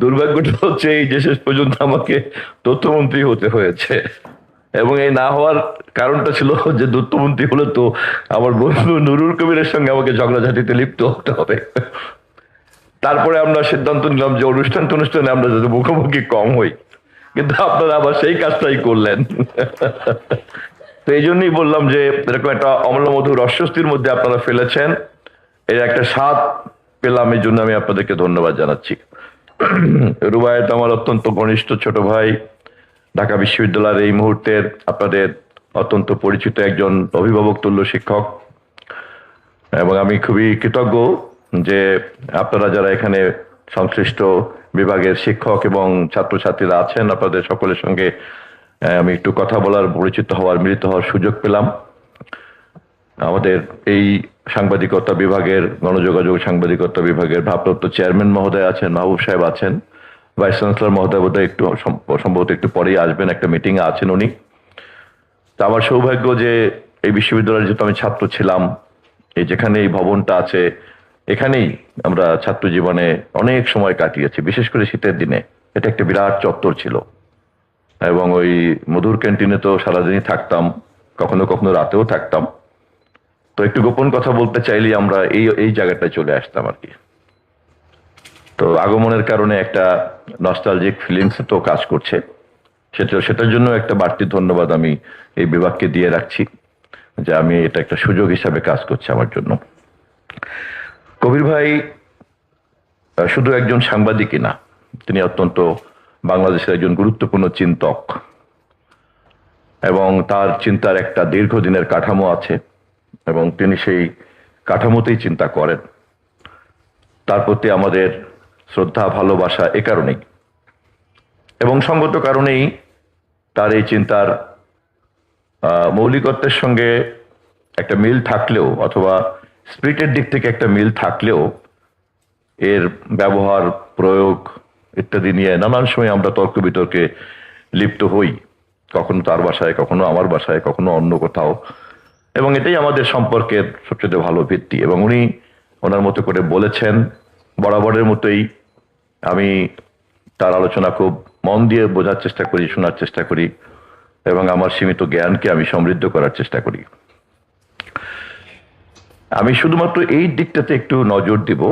দুর্ভাগ্যটা হচ্ছে এই যে শেষ পর্যন্ত আমাকে তথ্যমন্ত্রী হতে হয়েছে। এবং এই না হওয়ার কারণটা ছিল যে তথ্যমন্ত্রী হলে তো আমার বন্ধু নুরুল কবিরের সঙ্গে আমাকে ঝগড়াঝাটিতে লিপ্ত হতে হবে। তারপরে আমরা সিদ্ধান্ত নিলাম যে অনুষ্ঠানে আমরা যাতে মুখোমুখি কম হই, কিন্তু আপনারা আবার সেই কাজটাই করলেন। তো এই জন্যই বললাম যে এরকম একটা অম্লমধুর অস্বস্তির মধ্যে আপনারা ফেলেছেন, এর একটা স্বাদ পেলাম, এই জন্য আমি আপনাদেরকে ধন্যবাদ জানাচ্ছি। রুবায়েত আমার অত্যন্ত ঘনিষ্ঠ ছোট ভাই, ঢাকা বিশ্ববিদ্যালয়ের এই মুহূর্তের আপনাদের অত্যন্ত পরিচিত একজন অভিভাবক তুল্য শিক্ষক, এবং আমি খুবই কৃতজ্ঞ যে আপনারা যারা এখানে সংশ্লিষ্ট বিভাগের শিক্ষক এবং ছাত্রছাত্রীরা আছেন, আপনাদের সকলের সঙ্গে আমি একটু কথা বলার, পরিচিত হওয়ার, মিলিত হওয়ার সুযোগ পেলাম। আমাদের এই সাংবাদিকতা বিভাগের, গণযোগাযোগ সাংবাদিকতা বিভাগের ভারপ্রাপ্ত চেয়ারম্যান মহোদয় আছেন, মাহবুব সাহেব আছেন, ভাইস চ্যান্সেলর মহোদয় বোধহয় একটু সম্ভবত একটু পরেই আসবেন, একটা মিটিং এ আছেন উনি। তা আমার সৌভাগ্য যে এই বিশ্ববিদ্যালয়ের যেহেতু আমি ছাত্র ছিলাম, এই যেখানে এই ভবনটা আছে এখানেই আমরা ছাত্র জীবনে অনেক সময় কাটিয়েছি, বিশেষ করে শীতের দিনে। এটা একটা বিরাট চত্বর ছিল এবং ওই মধুর ক্যান্টিনে তো সারাদিনই থাকতাম, কখনো কখনো রাতেও থাকতাম। তো একটু গোপন কথা বলতে চাইলে আমরা এই জায়গাটায় চলে আসতাম আর কি। তো আগমনের কারণে একটা নস্টালজিক ফিলিংস তো কাজ করছে, সেটার জন্য একটা বাড়তি ধন্যবাদ আমি এই বিভাগকে দিয়ে রাখছি, যে আমি এটা একটা সুযোগ হিসাবে কাজ করছে আমার জন্য। কবির ভাই শুধু একজন সাংবাদিকই না, তিনি অত্যন্ত বাংলাদেশের একজন গুরুত্বপূর্ণ চিন্তক, এবং তার চিন্তার একটা দীর্ঘদিনের কাঠামো আছে, এবং তিনি সেই কাঠামোতেই চিন্তা করেন। তার প্রতি আমাদের শ্রদ্ধা ভালোবাসা এ কারণেই, এবং সঙ্গত কারণেই তার এই চিন্তার মৌলিকত্বের সঙ্গে একটা মিল থাকলেও, অথবা স্পিরিটের দিক থেকে একটা মিল থাকলেও, এর ব্যবহার প্রয়োগ ইত্যাদি নিয়ে নানান সময় আমরা তর্ক বিতর্কে লিপ্ত হই, কখনো তার বাসায়, কখনো আমার বাসায়, কখনো অন্য কোথাও, এবং এটাই আমাদের সম্পর্কের সবচেয়ে ভালো ভিত্তি। এবং উনি ওনার মতো করে বলেছেন, বরাবরের মতোই আমি তার আলোচনা খুব মন দিয়ে বোঝার চেষ্টা করি, শোনার চেষ্টা করি, এবং আমার সীমিত জ্ঞানকে আমি সমৃদ্ধ করার চেষ্টা করি। আমি শুধুমাত্র এই দিকটাতে একটু নজর দিব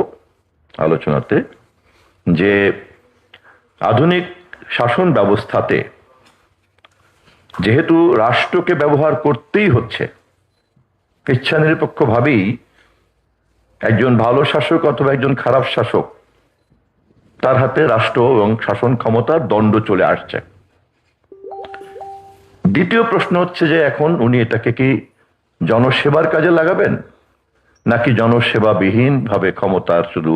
আলোচনাতে, যে আধুনিক শাসন ব্যবস্থাতে যেহেতু রাষ্ট্রকে ব্যবহার করতেই হচ্ছে, ইচ্ছা নিরপেক্ষভাবেই একজন ভালো শাসক অথবা একজন খারাপ শাসক, তার হাতে রাষ্ট্র এবং শাসন ক্ষমতার দণ্ড চলে আসছে। দ্বিতীয় প্রশ্ন হচ্ছে যে এখন উনি এটাকে কি জনসেবার কাজে লাগাবেন, নাকি জনসেবাবিহীন ভাবে ক্ষমতার শুধু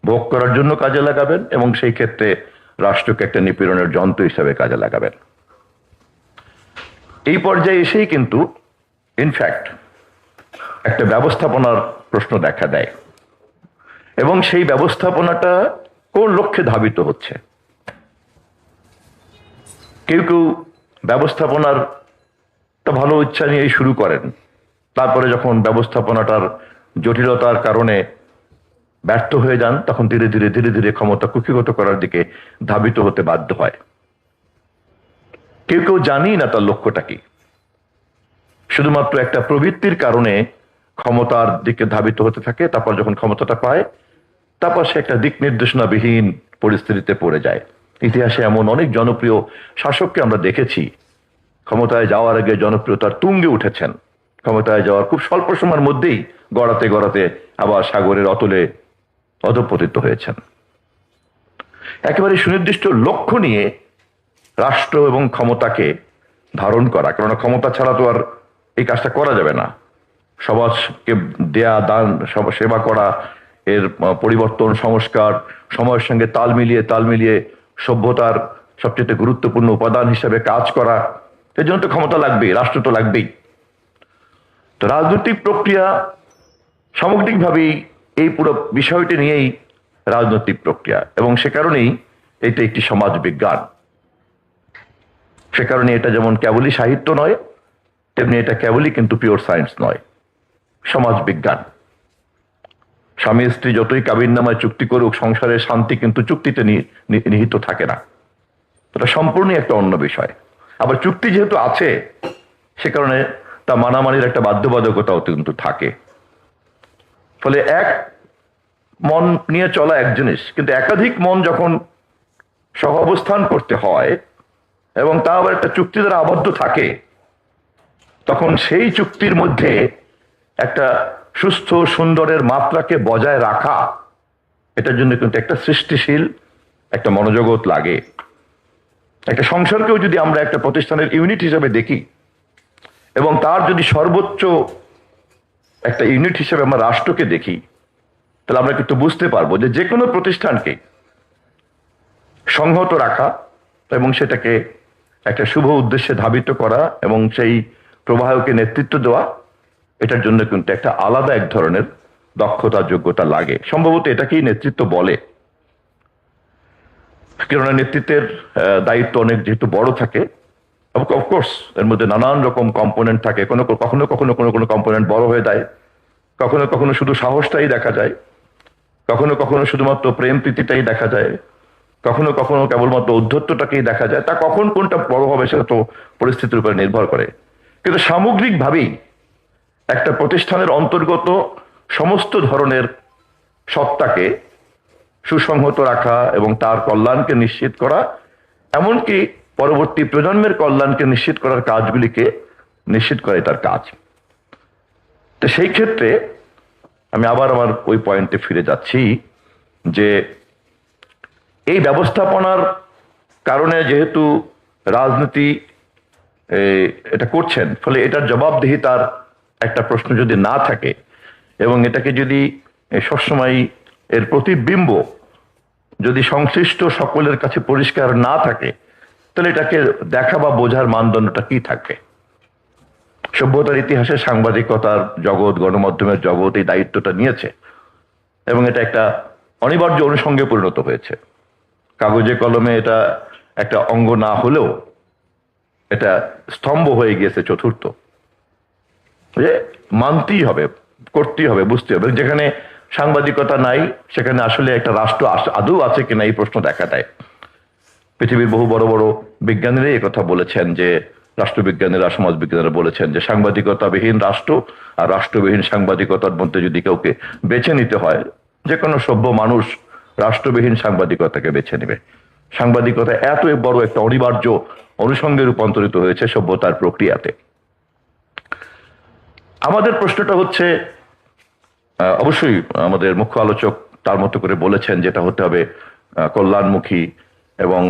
ভোগ করার জন্য কাজে লাগাবেন, এবং সেই ক্ষেত্রে রাষ্ট্রকে একটা নিপীড়নের যন্ত্র হিসাবে কাজে লাগাবেন। এই পর্যায়ে এসেই কিন্তু ইনফ্যাক্ট একটা ব্যবস্থাপনার প্রশ্ন দেখা দেয়, এবং সেই ব্যবস্থাপনাটা কোন লক্ষ্যে ধাবিত হচ্ছে। কেউ কেউ ব্যবস্থাপনার ভালো ইচ্ছা নিয়েই শুরু করেন, তারপরে যখন ব্যবস্থাপনাটার জটিলতার কারণে ব্যর্থ হয়ে যান, তখন ধীরে ধীরে ধীরে ধীরে ক্ষমতা কুক্ষিগত করার দিকে ধাবিত হতে বাধ্য হয়। কেউ কেউ জানি না তার লক্ষ্যটা কি, শুধুমাত্র একটা প্রবৃত্তির কারণে ক্ষমতার দিকে ধাবিত হতে থাকে, তারপর যখন ক্ষমতাটা পায়, তারপর সে একটা দিক নির্দেশনাবিহীন পরিস্থিতিতে পড়ে যায়। ইতিহাসে এমন অনেক জনপ্রিয় শাসককে আমরা দেখেছি, ক্ষমতায় যাওয়ার আগে জনপ্রিয়তার তুঙ্গে উঠেছেন, ক্ষমতায় যাওয়ার খুব স্বল্প সময়ের মধ্যেই গড়াতে গড়াতে আবার সাগরের অতলে অধঃপতিত হয়েছেন। একেবারে সুনির্দিষ্ট লক্ষ্য নিয়ে রাষ্ট্র এবং ক্ষমতাকে ধারণ করা, কেননা ক্ষমতা ছাড়া তো আর এই কাজটা করা যাবে না। সমাজকে দেয়া দান, সেবা করা, এর পরিবর্তন, সংস্কার, সময়ের সঙ্গে তাল মিলিয়ে সভ্যতার সবচেয়ে গুরুত্বপূর্ণ উপাদান হিসেবে কাজ করা, এর জন্য তো ক্ষমতা লাগবেই, রাষ্ট্র তো লাগবেই। তো রাজনৈতিক প্রক্রিয়া সামগ্রিকভাবেই এই পুরো বিষয়টি নিয়েই রাজনৈতিক প্রক্রিয়া, এবং সে কারণেই এটা একটি সমাজ বিজ্ঞান। সে কারণে এটা যেমন কেবলই সাহিত্য নয়, তেমনি এটা কেবলই কিন্তু পিওর সায়েন্স নয়, সমাজ বিজ্ঞান। স্বামী স্ত্রী যতই কাবিন নামায় চুক্তি করুক, সংসারের শান্তি কিন্তু চুক্তিতে নিহিত থাকে না, এটা সম্পূর্ণই একটা অন্য বিষয়। আবার চুক্তি যেহেতু আছে, সে কারণে তা মানামানির একটা বাধ্যবাধকতাও কিন্তু থাকে। ফলে এক মন নিয়ে চলা এক জিনিস, কিন্তু একাধিক মন যখন সহ অবস্থান করতে হয় এবং তা আবার একটা চুক্তি দ্বারা আবদ্ধ থাকে, তখন সেই চুক্তির মধ্যে একটা সুস্থ সুন্দরের মাত্রাকে বজায় রাখা, এটার জন্য কিন্তু একটা সৃষ্টিশীল একটা মনোজগৎ লাগে। একটা সংসারকেও যদি আমরা একটা প্রতিষ্ঠানের ইউনিট হিসেবে দেখি, এবং তার যদি সর্বোচ্চ একটা ইউনিট হিসেবে আমরা রাষ্ট্রকে দেখি, তাহলে আমরা কিন্তু বুঝতে পারবো যে যে কোনো প্রতিষ্ঠানকে সংহত রাখা এবং সেটাকে একটা শুভ উদ্দেশ্যে ধাবিত করা এবং সেই প্রবাহকে নেতৃত্ব দেওয়া, এটার জন্য কিন্তু একটা আলাদা এক ধরনের দক্ষতা, যোগ্যতা লাগে। সম্ভবত এটাকেই নেতৃত্ব বলে, কেননা নেতৃত্বের দায়িত্ব অনেক যেহেতু বড় থাকে, অফকোর্স এর মধ্যে নানান রকম কম্পোনেন্ট থাকে। কখনো কোনো কম্পোনেন্ট বড় হয়ে যায়, কখনো শুধু সাহসটাই দেখা যায়, কখনো শুধুমাত্র প্রেম প্রীতিটাই দেখা যায়, কখনো কেবলমাত্র ঔদ্ধত্যটাকেই দেখা যায়। তা কখন কোনটা বড় হবে সেটা তো পরিস্থিতির উপর নির্ভর করে। কিন্তু সামগ্রিকভাবেই একটা প্রতিষ্ঠানের অন্তর্গত সমস্ত ধরনের সত্তাকে সুসংহত রাখা এবং তার কল্যাণকে নিশ্চিত করা, এমনকি পরবর্তী প্রজন্মের কল্যাণকে নিশ্চিত করার কাজগুলিকে নিশ্চিত করে তার কাজ। তো সেই ক্ষেত্রে আমি আবার আমার ওই পয়েন্টে ফিরে যাচ্ছি যে এই ব্যবস্থাপনার কারণে যেহেতু রাজনীতি এটা করছেন, ফলে এটার জবাবদিহিতার একটা প্রশ্ন যদি না থাকে এবং এটাকে যদি সবসময় এর প্রতিবিম্ব যদি সংশ্লিষ্ট সকলের কাছে পরিষ্কার না থাকে, তাহলে এটাকে দেখা বা বোঝার মানদণ্ডটা কি থাকবে? সভ্যতার ইতিহাসে সাংবাদিকতার জগৎ, গণমাধ্যমের জগৎ এই দায়িত্বটা নিয়েছে এবং এটা একটা অনিবার্য অনুষঙ্গে পরিণত হয়েছে। কাগজে কলমে এটা একটা অঙ্গ না হলেও এটা স্তম্ভ হয়ে গিয়েছে চতুর্থ, যে মানতেই হবে, করতেই হবে, বুঝতে হবে। যেখানে সাংবাদিকতা নাই সেখানে আসলে একটা রাষ্ট্র আদৌ আছে কিনা এই প্রশ্ন দেখা দেয়। পৃথিবীর বহু বড় বড় বিজ্ঞানীরাই কথা বলেছেন, যে রাষ্ট্রবিজ্ঞানীরা, সমাজবিজ্ঞানীরা বলেছেন যে সাংবাদিকতাবিহীন রাষ্ট্র আর রাষ্ট্রবিহীন সাংবাদিকতার মধ্যে যদি কাউকে বেছে নিতে হয়, যে কোনো সভ্য মানুষ রাষ্ট্রবিহীন সাংবাদিকতাকে বেছে নেবে। সাংবাদিকতা এত বড় একটা অনিবার্য অনুষঙ্গে রূপান্তরিত হয়েছে সভ্যতার প্রক্রিয়াতে। আমাদের প্রশ্নটা হচ্ছে, অবশ্যই আমাদের মুখ্য আলোচক তার মতো করে বলেছেন যেটা হতে হবে কল্যাণমুখী এবং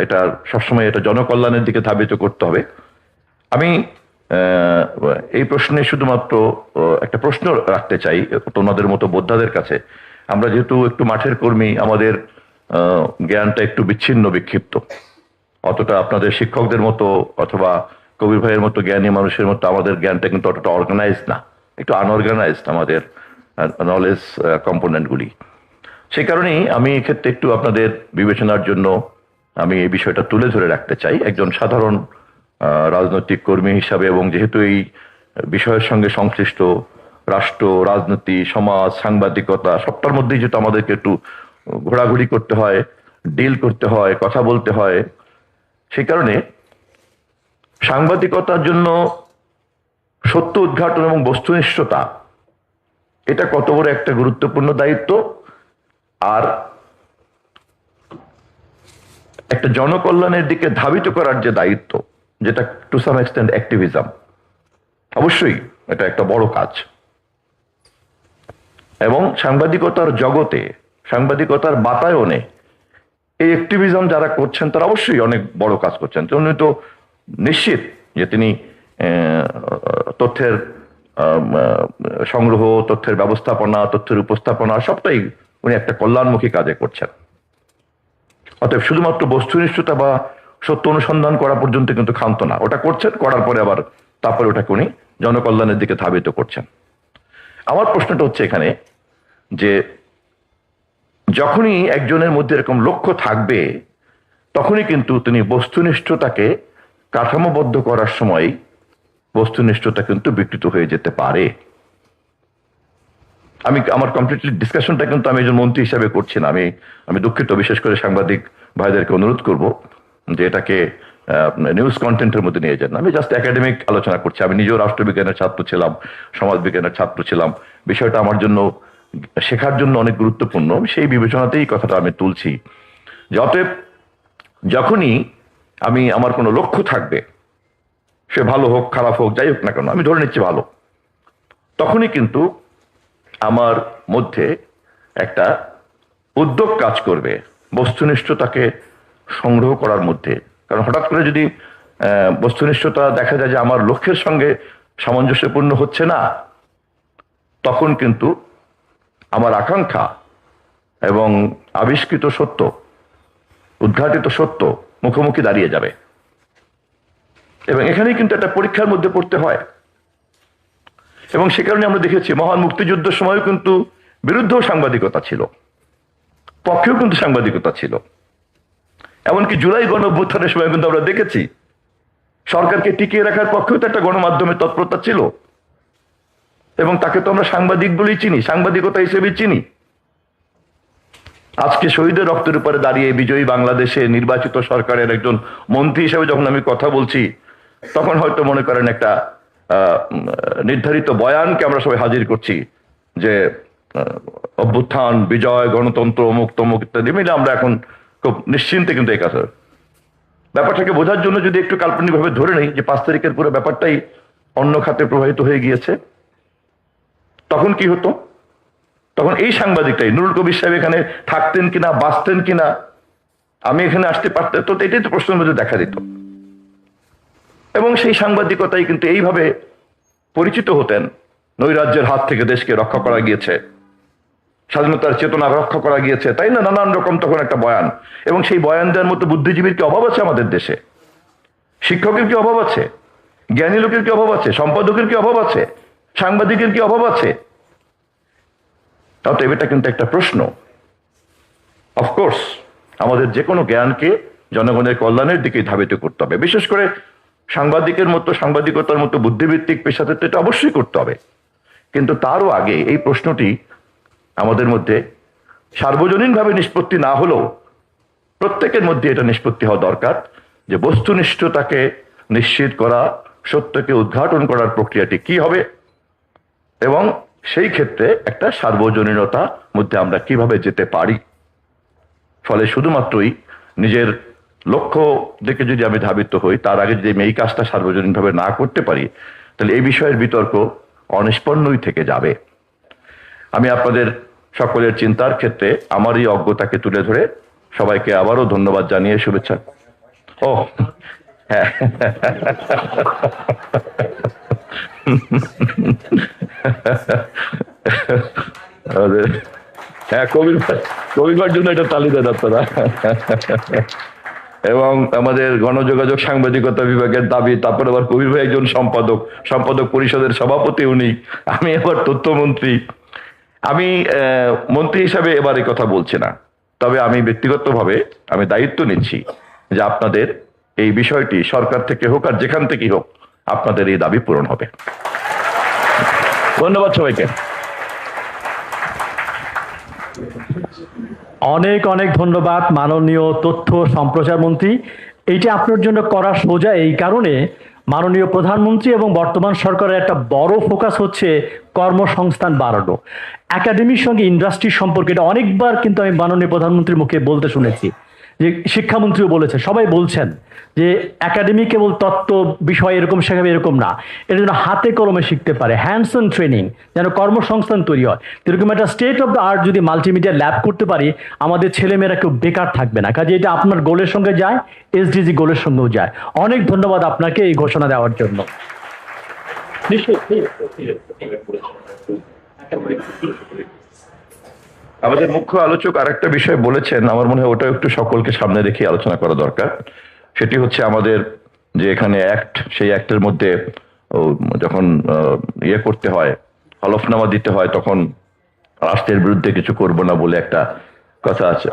এটা সবসময় এটা জনকল্যাণের দিকে ধাবিত করতে হবে। আমি এই প্রশ্নে শুধুমাত্র একটা প্রশ্ন রাখতে চাই তোমাদের মতো বোদ্ধাদের কাছে। আমরা যেহেতু একটু মাঠের কর্মী, আমাদের জ্ঞানটা একটু বিচ্ছিন্ন, বিক্ষিপ্ত। অতটা আপনাদের শিক্ষকদের মতো অথবা কবির ভাইয়ের মতো জ্ঞানী মানুষের মতো আমাদের জ্ঞানটা কিন্তু অতটা অর্গানাইজ না, একটু আনঅর্গানাইজড আমাদের নলেজ কম্পোনেন্টগুলি। সেই কারণেই আমি এক্ষেত্রে একটু আপনাদের বিবেচনার জন্য আমি এই বিষয়টা তুলে ধরে রাখতে চাই একজন সাধারণ রাজনৈতিক কর্মী হিসাবে, এবং যেহেতু এই বিষয়ের সঙ্গে সংশ্লিষ্ট রাষ্ট্র, রাজনীতি, সমাজ, সাংবাদিকতা সবটার মধ্যেই যেহেতু আমাদেরকে একটু ঘোরাঘুরি করতে হয়, ডিল করতে হয়, কথা বলতে হয়, সেই কারণে সাংবাদিকতার জন্য সত্য উদ্ঘাটন এবং বস্তুনিষ্ঠতা এটা কত বড় একটা গুরুত্বপূর্ণ দায়িত্ব, আর একটা জনকল্যাণের দিকে ধাবিত করার যে দায়িত্ব, যেটা টু সাম এক্সটেন্ট অ্যাক্টিভিজম, অবশ্যই এটা একটা বড় কাজ। এবং সাংবাদিকতার জগতে, সাংবাদিকতার বাতায়নে এই অ্যাক্টিভিজম যারা করছেন তারা অবশ্যই অনেক বড় কাজ করছেন। উনি তো নিশ্চিত যে তিনি তথ্যের সংগ্রহ, তথ্যের ব্যবস্থাপনা, তথ্যের উপস্থাপনা সবটাই উনি একটা কল্যাণমুখী কাজে করছেন। অতএব শুধুমাত্র বস্তুনিষ্ঠতা বা সত্য অনুসন্ধান করা পর্যন্ত কিন্তু ক্ষান্ত না, ওটা করছেন, করার পরে আবার তারপরে ওটাকে উনি জনকল্যাণের দিকে ধাবিত করছেন। আমার প্রশ্নটা হচ্ছে এখানে যে যখনই একজনের মধ্যে এরকম লক্ষ্য থাকবে তখনই কিন্তু তিনি বস্তুনিষ্ঠতাকে কাঠামোবদ্ধ করার সময় বস্তুনিষ্ঠতা কিন্তু বিকৃত হয়ে যেতে পারে। আমি আমার কমপ্লিটলি ডিসকাশনটা কিন্তু আমি একজন মন্ত্রী হিসাবে করছি না। আমি দুঃখিত, বিশেষ করে সাংবাদিক ভাইদেরকে অনুরোধ করব যে এটাকে নিউজ কন্টেন্টের মধ্যে নিয়ে যান। আমি জাস্ট একাডেমিক আলোচনা করছি। আমি নিজেও রাষ্ট্রবিজ্ঞানের ছাত্র ছিলাম, সমাজবিজ্ঞানের ছাত্র ছিলাম। বিষয়টা আমার জন্য শেখার জন্য অনেক গুরুত্বপূর্ণ, সেই বিবেচনাতেই কথাটা আমি তুলছি। যে অতএব যখনই আমার কোনো লক্ষ্য থাকবে, সে ভালো হোক খারাপ হোক যাই হোক না কেন, আমি ধরে নিচ্ছি ভালো, তখনই কিন্তু আমার মধ্যে একটা উদ্যোগ কাজ করবে বস্তুনিষ্ঠতাকে সংগ্রহ করার মধ্যে। কারণ হঠাৎ করে যদি বস্তুনিষ্ঠতা দেখা যায় যে আমার লক্ষ্যের সঙ্গে সামঞ্জস্যপূর্ণ হচ্ছে না, তখন কিন্তু আমার আকাঙ্ক্ষা এবং আবিষ্কৃত সত্য, উদ্ঘাটিত সত্য মুখোমুখি দাঁড়িয়ে যাবে। এবং এখানেই কিন্তু একটা পরীক্ষার মধ্যে পড়তে হয়। এবং সে কারণে আমরা দেখেছি মহান মুক্তিযুদ্ধের সময়ও কিন্তু বিরুদ্ধেও সাংবাদিকতা ছিল, পক্ষেও কিন্তু সাংবাদিকতা ছিল। এমনকি জুলাই গণ অভ্যুত্থানের সময় কিন্তু আমরা দেখেছি সরকারকে টিকিয়ে রাখার পক্ষেও তো একটা গণমাধ্যমের তৎপরতা ছিল, এবং তাকে তো আমরা সাংবাদিক বলেই চিনি, সাংবাদিকতা হিসেবেই চিনি। আজকে শহীদের রক্তের উপরে দাঁড়িয়ে বিজয়ী বাংলাদেশে নির্বাচিত সরকারের একজন মন্ত্রী হিসেবে যখন আমি কথা বলছি, তখন হয়তো মনে করেন একটা নির্ধারিত বয়ানকে আমরা সবাই হাজির করছি যে অভ্যুত্থান, বিজয়, গণতন্ত্র, অমুক তমুক ইত্যাদি মিলে আমরা এখন খুব নিশ্চিন্তে কিন্তু এই কথা। ব্যাপারটাকে বোঝার জন্য যদি একটু কাল্পনিকভাবে ধরে নেই যে 5 তারিখের পুরো ব্যাপারটাই অন্য খাতে প্রবাহিত হয়ে গিয়েছে, তখন কি হতো? তখন এই সাংবাদিকটাই, নুরুল কবির সাহেব এখানে থাকতেন কিনা, বাঁচতেন কিনা, আমি এখানে আসতে পারতাম, তো এটাই তো প্রশ্নের মধ্যে দেখা দিত। এবং সেই সাংবাদিকতাই কিন্তু এইভাবে পরিচিত হতেন নৈরাজ্যের হাত থেকে দেশকে রক্ষা করা গিয়েছে, স্বাধীনতার চেতনা রক্ষা করা গিয়েছে, তাই না? নানান রকম তখন একটা বয়ান, এবং সেই বয়ান দেওয়ার মতো বুদ্ধিজীবীর কি অভাব আছে আমাদের দেশে? শিক্ষকের কি অভাব আছে? জ্ঞানী লোকের কি অভাব আছে? সম্পাদকের কি অভাব আছে? সাংবাদিকের কি অভাব আছে? অতএব এটা কিন্তু একটা প্রশ্ন। অফকোর্স আমাদের যে কোনো জ্ঞানকে জনগণের কল্যাণের দিকে ধাবিত করতে হবে, বিশেষ করে সাংবাদিকতার মতো বুদ্ধিভিত্তিক পেশাতে তো এটা অবশ্যই করতে হবে। কিন্তু তারও আগে এই প্রশ্নটি আমাদের মধ্যে সার্বজনীনভাবে নিষ্পত্তি না হলেও প্রত্যেকের মধ্যে এটা নিষ্পত্তি হওয়া দরকার যে বস্তুনিষ্ঠতাকে নিশ্চিত করা, সত্যকে উদ্ঘাটন করার প্রক্রিয়াটি কি হবে, এবং সেই ক্ষেত্রে একটা সার্বজনীনতার মধ্যে আমরা কিভাবে যেতে পারি। ফলে শুধুমাত্রই নিজের লক্ষ্য দিকে যদি আমি ধাবিত হই, তার আগে যদি আমি এই কাজটা সার্বজনীনভাবে না করতে পারি, তাহলে এই বিষয়ের বিতর্ক অনিষ্পন্নই থেকে যাবে। আমি আপনাদের সকলের চিন্তার ক্ষেত্রে আমার এই অজ্ঞতাকে তুলে ধরে সবাইকে আবারও ধন্যবাদ জানিয়ে শুভেচ্ছা। ও হ্যাঁ, হ্যাঁ, কবির জন্য এটা তালি দেন আপনারা। এবং আমাদের গণযোগাযোগ সাংবাদিকতা বিভাগের দাবি, তারপর আবার কবির ভাই একজন সম্পাদক পরিষদের সভাপতি উনি, আমি আবার তথ্যমন্ত্রী। আমি মন্ত্রী হিসাবে এবার এই কথা বলছি না, তবে আমি ব্যক্তিগতভাবে আমি দায়িত্ব নিচ্ছি যে আপনাদের এই বিষয়টি সরকার থেকে হোক আর যেখান থেকেই হোক আপনাদের এই দাবি পূরণ হবে। ধন্যবাদ সবাইকে। অনেক অনেক ধন্যবাদ মাননীয় তথ্য সম্প্রচার মন্ত্রী। এইটা আপনার জন্য করা সোজা এই কারণে, মাননীয় প্রধানমন্ত্রী এবং বর্তমান সরকারের একটা বড় ফোকাস হচ্ছে কর্মসংস্থান বাড়ানো, একাডেমির সঙ্গে ইন্ডাস্ট্রির সম্পর্কে। এটা অনেকবার কিন্তু আমি মাননীয় প্রধানমন্ত্রীর মুখে বলতে শুনেছি, যে শিক্ষামন্ত্রীও বলেছে, সবাই বলছেন যে একাডেমি কেবল তত্ত্ব বিষয় এরকম শেখাবে এরকম না, এটা যেন হাতে কলমে শিখতে পারে, হ্যান্ডস অন ট্রেনিং, যেন কর্মসংস্থান তৈরি হয়। এরকম একটা স্টেট অফ দ্য আর্ট যদি মাল্টিমিডিয়া ল্যাব করতে পারি, আমাদের ছেলেমেয়েরা কেউ বেকার থাকবে না। কাজে এটা আপনার গোলের সঙ্গে যায়, এসডিজি গোলের সঙ্গেও যায়। অনেক ধন্যবাদ আপনাকে এই ঘোষণা দেওয়ার জন্য। আমাদের মুখ্য আলোচক আরেকটা বিষয় বলেছেন, আমার মনে হয় ওটা একটু সকলকে সামনে রেখে আলোচনা করা দরকার। সেটি হচ্ছে আমাদের যে এখানে অ্যাক্ট, সেই অ্যাক্টের মধ্যে যখন ইয়ে করতে হয়, হলফনামা দিতে হয়, তখন রাষ্ট্রের বিরুদ্ধে কিছু করব না বলে একটা কথা আছে।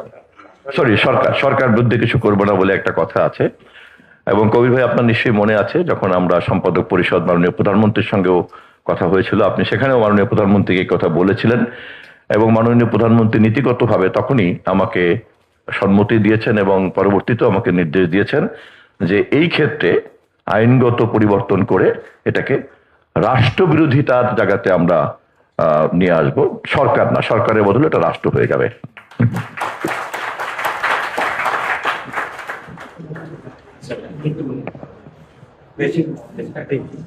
সরকার বিরুদ্ধে কিছু করব না বলে একটা কথা আছে। এবং কবির ভাই আপনার নিশ্চয়ই মনে আছে, যখন আমরা সম্পাদক পরিষদ মাননীয় প্রধানমন্ত্রীর সঙ্গেও কথা হয়েছিল, আপনি সেখানেও মাননীয় প্রধানমন্ত্রীকে এই কথা বলেছিলেন, এবং মাননীয় প্রধানমন্ত্রী নীতিগতভাবে তখনই আমাকে সম্মতি দিয়েছেন এবং পরবর্তীতেও আমাকে নির্দেশ দিয়েছেন যে এই ক্ষেত্রে আইনগত পরিবর্তন করে এটাকে রাষ্ট্রবিরোধিতার জায়গাতে আমরা নিয়ে আসবো, সরকার না, সরকারের বদলে এটা রাষ্ট্র হয়ে যাবে। Thank you.